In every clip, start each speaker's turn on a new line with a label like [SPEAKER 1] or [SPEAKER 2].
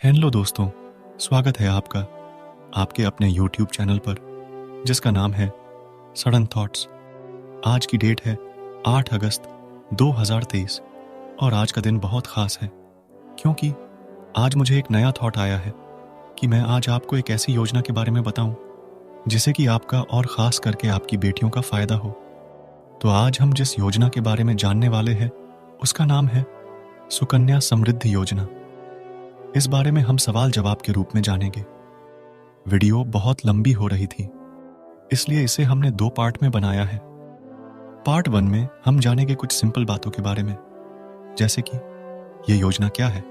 [SPEAKER 1] Hello दोस्तों, स्वागत है आपका आपके अपने YouTube चैनल पर जिसका नाम है सडन थॉट्स। आज की डेट है 8 अगस्त 2023 और आज का दिन बहुत ख़ास है क्योंकि आज मुझे एक नया थॉट आया है कि मैं आज आपको एक ऐसी योजना के बारे में बताऊं जिसे कि आपका और ख़ास करके आपकी बेटियों का फ़ायदा हो। तो आज हम जिस योजना के बारे में जानने वाले हैं उसका नाम है सुकन्या समृद्धि योजना। इस बारे में हम सवाल जवाब के रूप में जानेंगे। वीडियो बहुत लंबी हो रही थी, इसलिए इसे हमने 2 पार्ट में बनाया है। पार्ट 1 में हम जानेंगे कुछ सिंपल बातों के बारे में, जैसे कि ये योजना क्या है,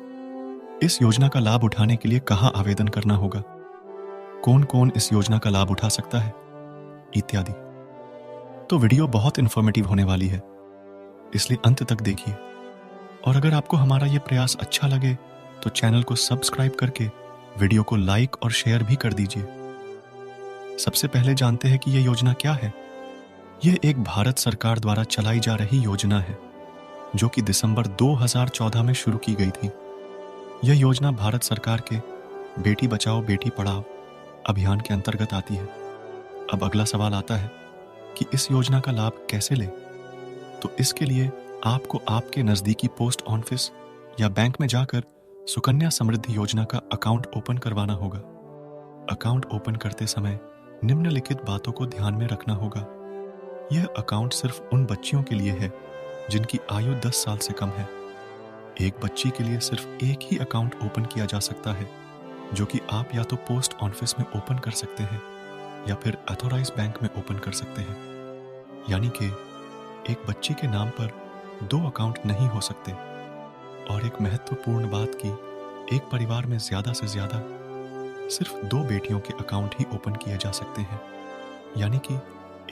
[SPEAKER 1] इस योजना का लाभ उठाने के लिए कहाँ आवेदन करना होगा, कौन कौन इस योजना का लाभ उठा सकता है, इत्यादि। तो वीडियो बहुत इंफॉर्मेटिव होने वाली है, इसलिए अंत तक देखिए। और अगर आपको हमारा ये प्रयास अच्छा लगे तो चैनल को सब्सक्राइब करके वीडियो को लाइक और शेयर भी कर दीजिए। सबसे पहले जानते हैं कि यह योजना क्या है। यह एक भारत सरकार द्वारा चलाई जा रही योजना है जो कि दिसंबर 2014 में शुरू की गई थी। यह योजना भारत सरकार के बेटी बचाओ बेटी पढ़ाओ अभियान के अंतर्गत आती है। अब अगला सवाल आता है कि इस योजना का लाभ कैसे लें। तो इसके लिए आपको आपके नज़दीकी पोस्ट ऑफिस या बैंक में जाकर सुकन्या समृद्धि योजना का अकाउंट ओपन करवाना होगा। अकाउंट ओपन करते समय निम्नलिखित बातों को ध्यान में रखना होगा। यह अकाउंट सिर्फ उन बच्चियों के लिए है जिनकी आयु 10 साल से कम है। एक बच्ची के लिए सिर्फ एक ही अकाउंट ओपन किया जा सकता है, जो कि आप या तो पोस्ट ऑफिस में ओपन कर सकते हैं या फिर अथॉराइज्ड बैंक में ओपन कर सकते हैं। यानी कि एक बच्ची के नाम पर 2 अकाउंट नहीं हो सकते। और एक महत्वपूर्ण बात कि एक परिवार में ज्यादा से ज्यादा सिर्फ 2 बेटियों के अकाउंट ही ओपन किए जा सकते हैं। यानी कि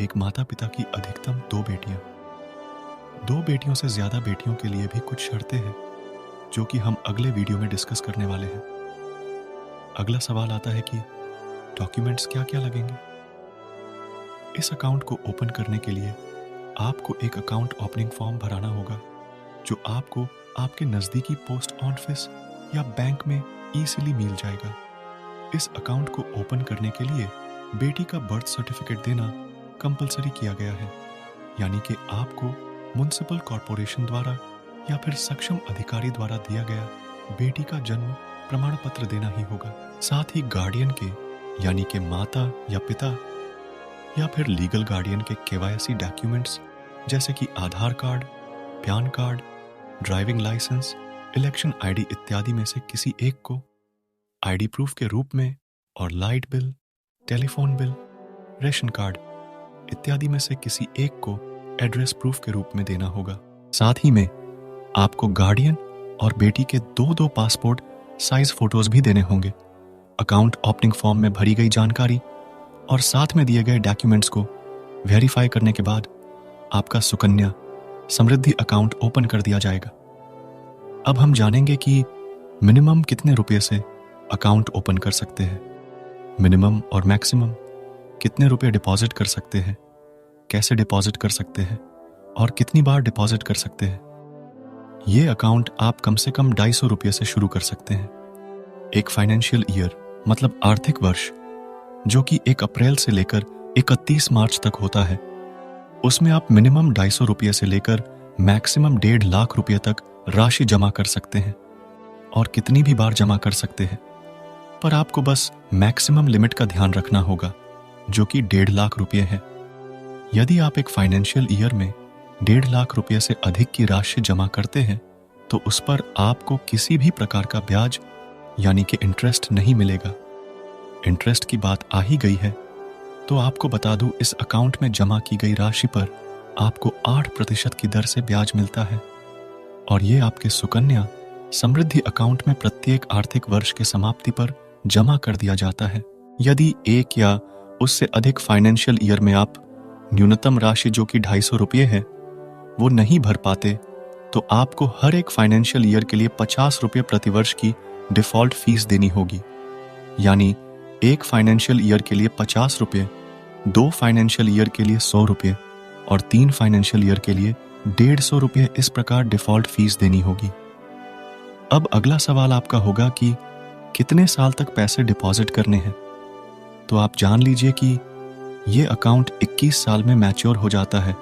[SPEAKER 1] एक माता पिता की अधिकतम 2 बेटियां। 2 बेटियों से ज्यादा बेटियों के लिए भी कुछ शर्तें हैं जो कि हम अगले वीडियो में डिस्कस करने वाले हैं। अगला सवाल आता है कि डॉक्यूमेंट्स क्या क्या लगेंगे। इस अकाउंट को ओपन करने के लिए आपको एक अकाउंट ओपनिंग फॉर्म भराना होगा जो आपको आपके नजदीकी पोस्ट ऑफिस या बैंक में इजीली मिल जाएगा। इस अकाउंट को ओपन करने के लिए बेटी का बर्थ सर्टिफिकेट देना कंपलसरी किया गया है। यानी कि आपको म्युनिसिपल कॉर्पोरेशन द्वारा या फिर सक्षम अधिकारी द्वारा दिया गया बेटी का जन्म प्रमाण पत्र देना ही होगा। साथ ही गार्डियन के यानी कि माता या पिता या फिर लीगल गार्डियन के केवाईसी डॉक्यूमेंट्स जैसे कि Aadhaar card, PAN card, driving licence, election ID इत्यादि में से किसी एक को आईडी प्रूफ के रूप में और light bill, telephone bill, ration card इत्यादि में से किसी एक को एड्रेस प्रूफ के रूप में देना होगा। साथ ही में आपको गार्डियन और बेटी के 2-2 पासपोर्ट साइज फोटोज भी देने होंगे। अकाउंट ओपनिंग फॉर्म में भरी गई जानकारी और साथ में दिए गए डॉक्यूमेंट्स को वेरीफाई करने के बाद आपका सुकन्या समृद्धि अकाउंट ओपन कर दिया जाएगा। अब हम जानेंगे कि मिनिमम कितने रुपए से अकाउंट ओपन कर सकते हैं, मिनिमम और मैक्सिमम कितने रुपए डिपॉजिट कर सकते हैं, कैसे डिपॉजिट कर सकते हैं और कितनी बार डिपॉजिट कर सकते हैं। ये अकाउंट आप कम से कम 250 रुपये से शुरू कर सकते हैं। एक फाइनेंशियल ईयर मतलब आर्थिक वर्ष जो कि 1 अप्रैल से लेकर 31 मार्च तक होता है, उसमें आप मिनिमम 250 रुपये से लेकर मैक्सिमम 1.5 लाख रुपये तक राशि जमा कर सकते हैं और कितनी भी बार जमा कर सकते हैं। पर आपको बस मैक्सिमम लिमिट का ध्यान रखना होगा जो कि 1.5 लाख रुपये है। यदि आप एक फाइनेंशियल ईयर में 1.5 लाख रुपये से अधिक की राशि जमा करते हैं तो उस पर आपको किसी भी प्रकार का ब्याज यानी कि इंटरेस्ट नहीं मिलेगा। इंटरेस्ट की बात आ ही गई है तो आपको बता दूं, इस अकाउंट में जमा की गई राशि पर आपको 8% की दर से ब्याज मिलता है और ये आपके सुकन्या समृद्धि अकाउंट में प्रत्येक आर्थिक वर्ष के समाप्ति पर जमा कर दिया जाता है। यदि 1 या उससे अधिक फाइनेंशियल ईयर में आप न्यूनतम राशि जो कि 250 रुपये है वो नहीं भर पाते तो आपको हर एक फाइनेंशियल ईयर के लिए 50 रुपये प्रतिवर्ष की डिफॉल्ट फीस देनी होगी। यानी 1 फाइनेंशियल ईयर के लिए 50 रुपये, 2 फाइनेंशियल ईयर के लिए 100 रुपये और 3 फाइनेंशियल ईयर के लिए 150 रुपये इस प्रकार डिफॉल्ट फीस देनी होगी। अब अगला सवाल आपका होगा कि कितने साल तक पैसे डिपॉजिट करने हैं, तो आप जान लीजिए कि ये अकाउंट 21 साल में मैच्योर हो जाता है,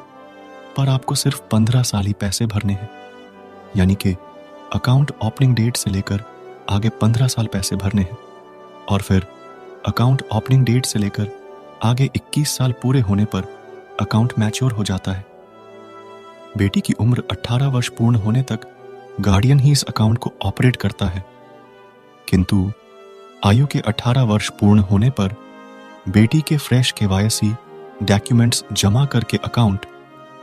[SPEAKER 1] पर आपको सिर्फ 15 साल ही पैसे भरने हैं। यानी कि अकाउंट ओपनिंग डेट से लेकर आगे 15 साल पैसे भरने हैं, और फिर अकाउंट ओपनिंग डेट से लेकर आगे 21 साल पूरे होने पर अकाउंट मैच्योर हो जाता है। बेटी की उम्र 18 वर्ष पूर्ण होने तक गार्डियन ही इस अकाउंट को ऑपरेट करता है, किंतु आयु के 18 वर्ष पूर्ण होने पर बेटी के फ्रेश केवाईसी डॉक्यूमेंट्स जमा करके अकाउंट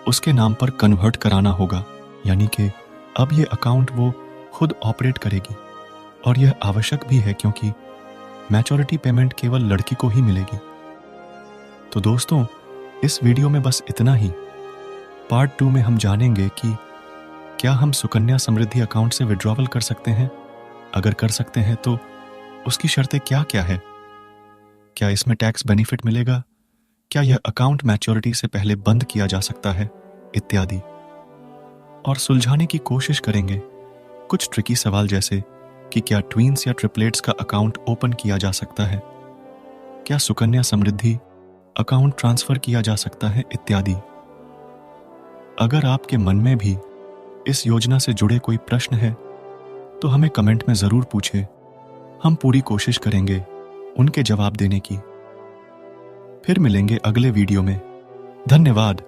[SPEAKER 1] उसके नाम पर कन्वर्ट कराना होगा। यानी कि अब ये अकाउंट वो खुद ऑपरेट करेगी, और यह आवश्यक भी है क्योंकि मैच्योरिटी पेमेंट केवल लड़की को ही मिलेगी। तो दोस्तों, इस वीडियो में बस इतना ही। पार्ट 2 में हम जानेंगे कि क्या हम सुकन्या समृद्धि अकाउंट से विड्रॉवल कर सकते हैं, अगर कर सकते हैं तो उसकी शर्तें क्या क्या है, क्या इसमें टैक्स बेनिफिट मिलेगा, क्या यह अकाउंट मैच्योरिटी से पहले बंद किया जा सकता है, इत्यादि। और सुलझाने की कोशिश करेंगे कुछ ट्रिकी सवाल जैसे कि क्या ट्विन्स या ट्रिपलेट्स का अकाउंट ओपन किया जा सकता है, क्या सुकन्या समृद्धि अकाउंट ट्रांसफर किया जा सकता है, इत्यादि। अगर आपके मन में भी इस योजना से जुड़े कोई प्रश्न है तो हमें कमेंट में जरूर पूछें, हम पूरी कोशिश करेंगे उनके जवाब देने की। फिर मिलेंगे अगले वीडियो में। धन्यवाद।